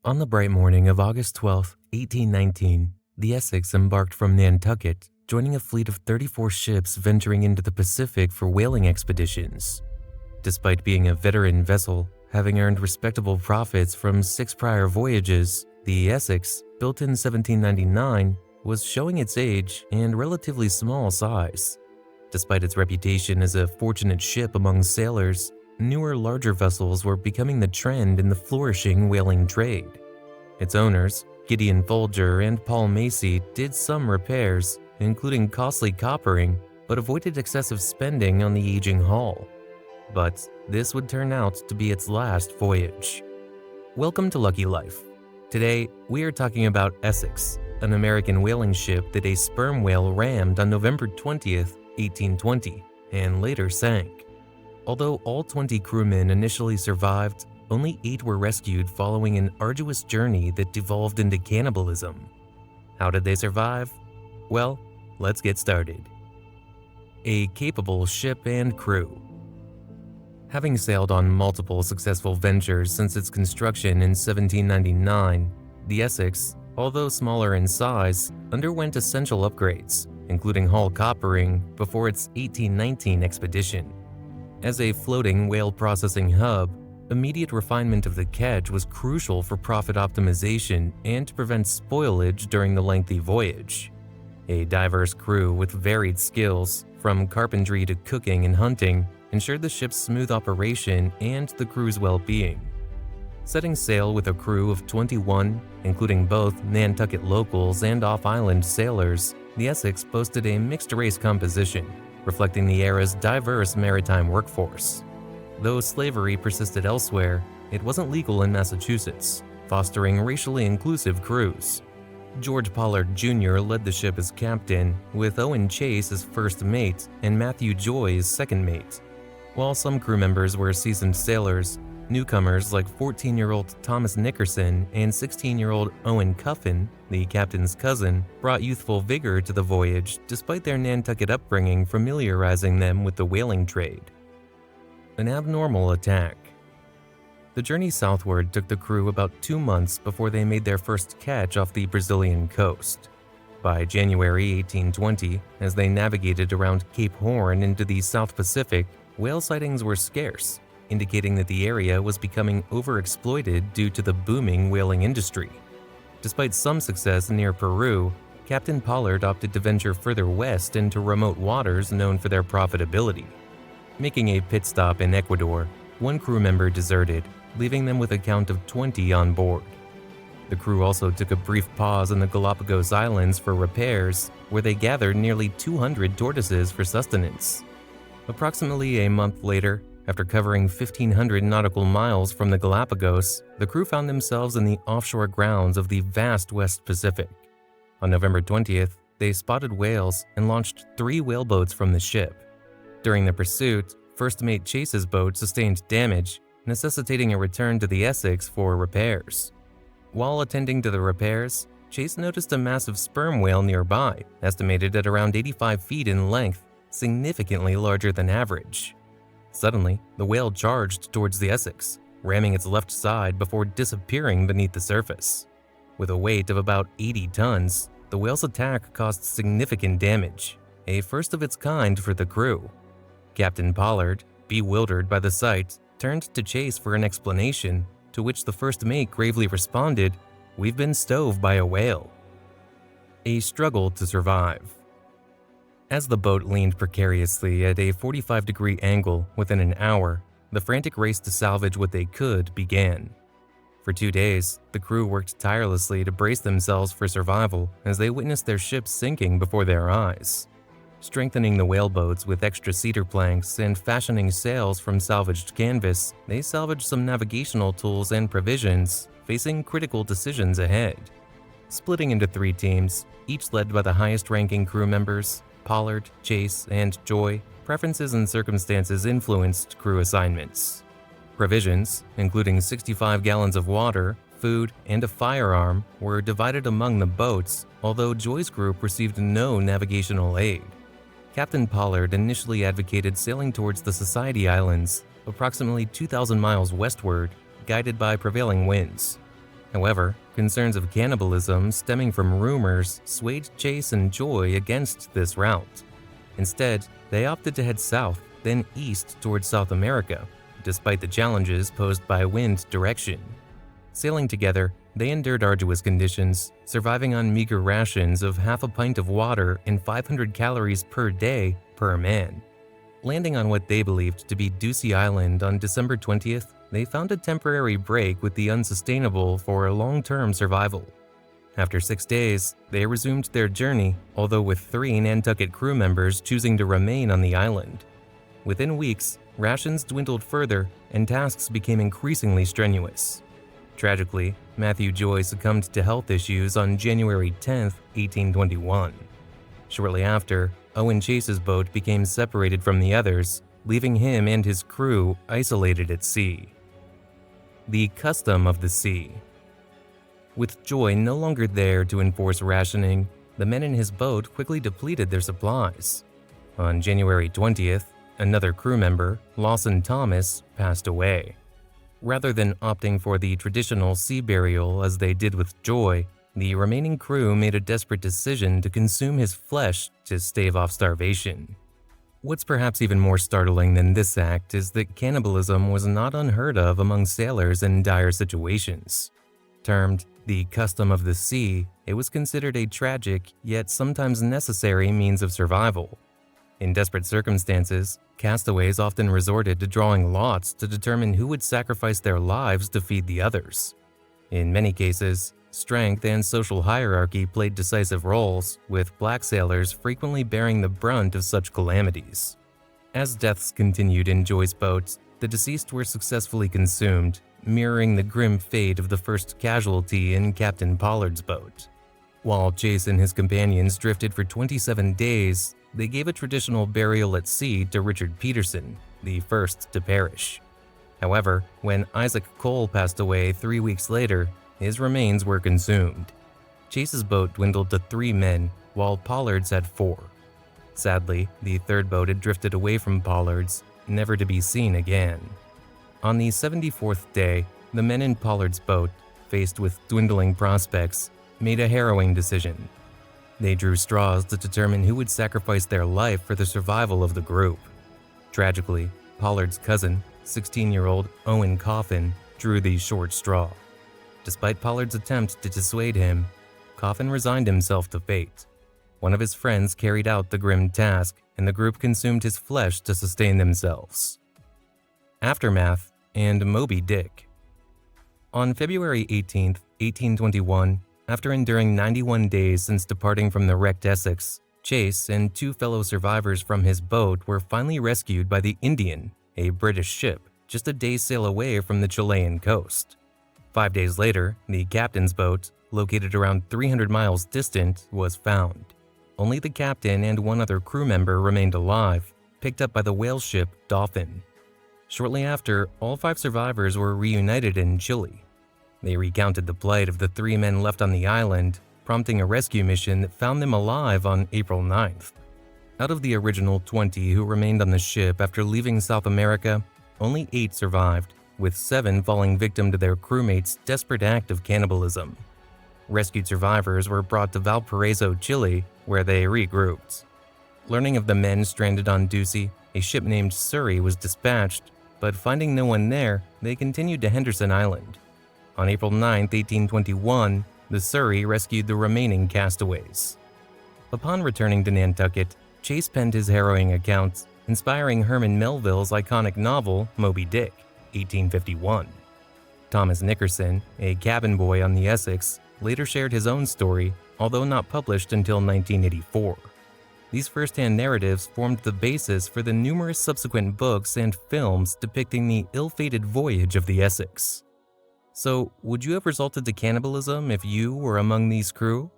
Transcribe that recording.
On the bright morning of August 12, 1819, the Essex embarked from Nantucket, joining a fleet of 34 ships venturing into the Pacific for whaling expeditions. Despite being a veteran vessel, having earned respectable profits from 6 prior voyages, the Essex, built in 1799, was showing its age and relatively small size. Despite its reputation as a fortunate ship among sailors, newer, larger vessels were becoming the trend in the flourishing whaling trade. Its owners, Gideon Folger and Paul Macy, did some repairs, including costly coppering, but avoided excessive spending on the aging hull. But this would turn out to be its last voyage. Welcome to Lucky Life. Today, we are talking about Essex, an American whaling ship that a sperm whale rammed on November 20th, 1820, and later sank. Although all 20 crewmen initially survived, only 8 were rescued following an arduous journey that devolved into cannibalism. How did they survive? Well, let's get started. A capable ship and crew. Having sailed on multiple successful ventures since its construction in 1799, the Essex, although smaller in size, underwent essential upgrades, including hull coppering, before its 1819 expedition. As a floating whale processing hub, immediate refinement of the catch was crucial for profit optimization and to prevent spoilage during the lengthy voyage. A diverse crew with varied skills, from carpentry to cooking and hunting, ensured the ship's smooth operation and the crew's well-being. Setting sail with a crew of 21, including both Nantucket locals and off-island sailors, the Essex boasted a mixed-race composition, reflecting the era's diverse maritime workforce. Though slavery persisted elsewhere, it wasn't legal in Massachusetts, fostering racially inclusive crews. George Pollard Jr. led the ship as captain, with Owen Chase as first mate and Matthew Joy as second mate. While some crew members were seasoned sailors, newcomers like 14-year-old Thomas Nickerson and 16-year-old Owen Cuffin, the captain's cousin, brought youthful vigor to the voyage despite their Nantucket upbringing familiarizing them with the whaling trade. An abnormal attack. The journey southward took the crew about 2 months before they made their first catch off the Brazilian coast. By January 1820, as they navigated around Cape Horn into the South Pacific, whale sightings were scarce, indicating that the area was becoming overexploited due to the booming whaling industry. Despite some success near Peru, Captain Pollard opted to venture further west into remote waters known for their profitability. Making a pit stop in Ecuador, one crew member deserted, leaving them with a count of 20 on board. The crew also took a brief pause in the Galapagos Islands for repairs, where they gathered nearly 200 tortoises for sustenance. Approximately a month later, after covering 1,500 nautical miles from the Galapagos, the crew found themselves in the offshore grounds of the vast West Pacific. On November 20th, they spotted whales and launched 3 whaleboats from the ship. During the pursuit, First Mate Chase's boat sustained damage, necessitating a return to the Essex for repairs. While attending to the repairs, Chase noticed a massive sperm whale nearby, estimated at around 85 feet in length, significantly larger than average. Suddenly, the whale charged towards the Essex, ramming its left side before disappearing beneath the surface. With a weight of about 80 tons, the whale's attack caused significant damage, a first of its kind for the crew. Captain Pollard, bewildered by the sight, turned to Chase for an explanation, to which the first mate gravely responded, "We've been stove by a whale." A struggle to survive. As the boat leaned precariously at a 45-degree angle within an hour, the frantic race to salvage what they could began. For 2 days, the crew worked tirelessly to brace themselves for survival as they witnessed their ship sinking before their eyes. Strengthening the whaleboats with extra cedar planks and fashioning sails from salvaged canvas, they salvaged some navigational tools and provisions, facing critical decisions ahead. Splitting into 3 teams, each led by the highest-ranking crew members, Pollard, Chase, and Joy, preferences and circumstances influenced crew assignments. Provisions, including 65 gallons of water, food, and a firearm, were divided among the boats, although Joy's group received no navigational aid. Captain Pollard initially advocated sailing towards the Society Islands, approximately 2,000 miles westward, guided by prevailing winds. However, concerns of cannibalism stemming from rumors swayed Chase and Joy against this route. Instead, they opted to head south, then east towards South America, despite the challenges posed by wind direction. Sailing together, they endured arduous conditions, surviving on meager rations of half a pint of water and 500 calories per day per man. Landing on what they believed to be Ducie Island on December 20th, they found a temporary break with the unsustainable for long-term survival. After 6 days, they resumed their journey, although with 3 Nantucket crew members choosing to remain on the island. Within weeks, rations dwindled further and tasks became increasingly strenuous. Tragically, Matthew Joy succumbed to health issues on January 10, 1821. Shortly after, Owen Chase's boat became separated from the others, leaving him and his crew isolated at sea. The custom of the sea. With Joy no longer there to enforce rationing, the men in his boat quickly depleted their supplies. On January 20th, another crew member, Lawson Thomas, passed away. Rather than opting for the traditional sea burial as they did with Joy, the remaining crew made a desperate decision to consume his flesh to stave off starvation. What's perhaps even more startling than this act is that cannibalism was not unheard of among sailors in dire situations. Termed the custom of the sea, it was considered a tragic yet sometimes necessary means of survival. In desperate circumstances, castaways often resorted to drawing lots to determine who would sacrifice their lives to feed the others. In many cases, strength and social hierarchy played decisive roles, with black sailors frequently bearing the brunt of such calamities. As deaths continued in Joy's boat, the deceased were successfully consumed, mirroring the grim fate of the first casualty in Captain Pollard's boat. While Chase and his companions drifted for 27 days, they gave a traditional burial at sea to Richard Peterson, the first to perish. However, when Isaac Cole passed away 3 weeks later, his remains were consumed. Chase's boat dwindled to 3 men, while Pollard's had 4. Sadly, the third boat had drifted away from Pollard's, never to be seen again. On the 74th day, the men in Pollard's boat, faced with dwindling prospects, made a harrowing decision. They drew straws to determine who would sacrifice their life for the survival of the group. Tragically, Pollard's cousin, 16-year-old Owen Coffin, drew the short straw. Despite Pollard's attempt to dissuade him, Coffin resigned himself to fate. One of his friends carried out the grim task, and the group consumed his flesh to sustain themselves. Aftermath and Moby Dick. On February 18, 1821, after enduring 91 days since departing from the wrecked Essex, Chase and 2 fellow survivors from his boat were finally rescued by the Indian, a British ship, just a day's sail away from the Chilean coast. 5 days later, the captain's boat, located around 300 miles distant, was found. Only the captain and 1 other crew member remained alive, picked up by the whale ship Dolphin. Shortly after, all 5 survivors were reunited in Chile. They recounted the plight of the 3 men left on the island, prompting a rescue mission that found them alive on April 9th. Out of the original 20 who remained on the ship after leaving South America, only 8 survived, with 7 falling victim to their crewmates' desperate act of cannibalism. Rescued survivors were brought to Valparaiso, Chile, where they regrouped. Learning of the men stranded on Ducie, a ship named Surrey was dispatched, but finding no one there, they continued to Henderson Island. On April 9, 1821, the Surrey rescued the remaining castaways. Upon returning to Nantucket, Chase penned his harrowing account, inspiring Herman Melville's iconic novel Moby Dick, 1851. Thomas Nickerson, a cabin boy on the Essex, later shared his own story, although not published until 1984. These first-hand narratives formed the basis for the numerous subsequent books and films depicting the ill-fated voyage of the Essex. So, would you have resorted to cannibalism if you were among these crew?